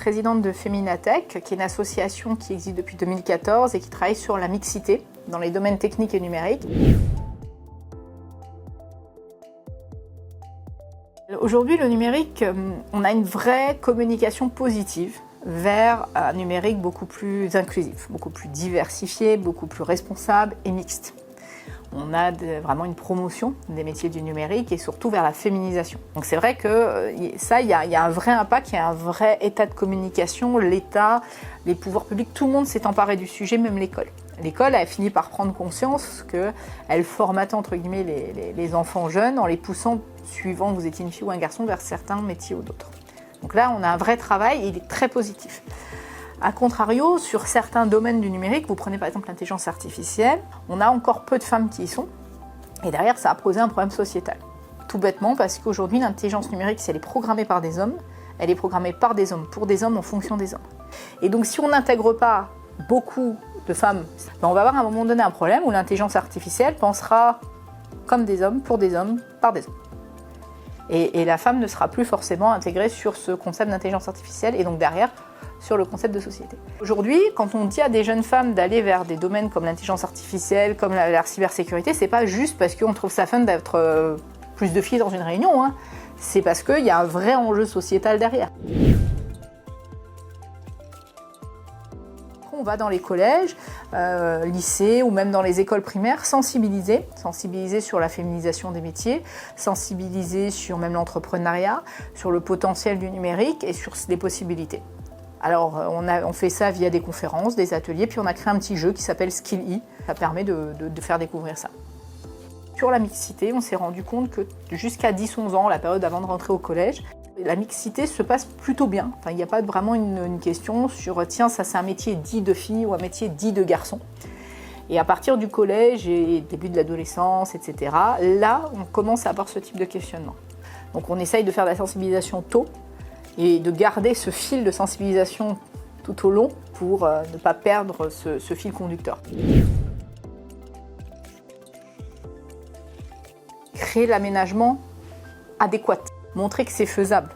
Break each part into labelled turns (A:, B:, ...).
A: présidente de Feminatech, qui est une association qui existe depuis 2014 et qui travaille sur la mixité dans les domaines techniques et numériques. Aujourd'hui, le numérique, on a une vraie communication positive vers un numérique beaucoup plus inclusif, beaucoup plus diversifié, beaucoup plus responsable et mixte. On a vraiment une promotion des métiers du numérique et surtout vers la féminisation. Donc c'est vrai que ça, il y a un vrai impact, il y a un vrai état de communication. L'État, les pouvoirs publics, tout le monde s'est emparé du sujet, même l'école. L'école a fini par prendre conscience qu'elle formatait entre guillemets les enfants jeunes en les poussant, suivant que vous étiez une fille ou un garçon, vers certains métiers ou d'autres. Donc là, on a un vrai travail et il est très positif. A contrario, sur certains domaines du numérique, vous prenez par exemple l'intelligence artificielle, on a encore peu de femmes qui y sont, et derrière ça a posé un problème sociétal. Tout bêtement parce qu'aujourd'hui l'intelligence numérique, si elle est programmée par des hommes, elle est programmée par des hommes, pour des hommes, en fonction des hommes. Et donc si on n'intègre pas beaucoup de femmes, on va avoir à un moment donné un problème où l'intelligence artificielle pensera comme des hommes, pour des hommes, par des hommes. Et la femme ne sera plus forcément intégrée sur ce concept d'intelligence artificielle, et donc derrière, sur le concept de société. Aujourd'hui, quand on dit à des jeunes femmes d'aller vers des domaines comme l'intelligence artificielle, comme la cybersécurité, c'est pas juste parce qu'on trouve ça fun d'être plus de filles dans une réunion, hein. C'est parce qu'il y a un vrai enjeu sociétal derrière. On va dans les collèges, lycées ou même dans les écoles primaires sensibiliser sur la féminisation des métiers, sensibiliser sur même l'entrepreneuriat, sur le potentiel du numérique et sur les possibilités. Alors on fait ça via des conférences, des ateliers, puis on a créé un petit jeu qui s'appelle Skill-E. Ça permet de faire découvrir ça. Sur la mixité, on s'est rendu compte que jusqu'à 10-11 ans, la période avant de rentrer au collège, la mixité se passe plutôt bien. Enfin, il n'y a pas vraiment une question sur tiens, ça c'est un métier dit de fille ou un métier dit de garçon. Et à partir du collège et début de l'adolescence, etc., là, on commence à avoir ce type de questionnement. Donc on essaye de faire de la sensibilisation tôt et de garder ce fil de sensibilisation tout au long pour ne pas perdre ce fil conducteur. Créer l'aménagement adéquat, montrer que c'est faisable.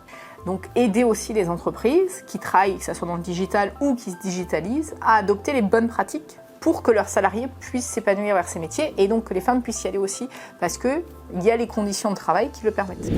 A: Donc aider aussi les entreprises qui travaillent, que ce soit dans le digital ou qui se digitalisent, à adopter les bonnes pratiques pour que leurs salariés puissent s'épanouir vers ces métiers et donc que les femmes puissent y aller aussi parce qu'il y a les conditions de travail qui le permettent.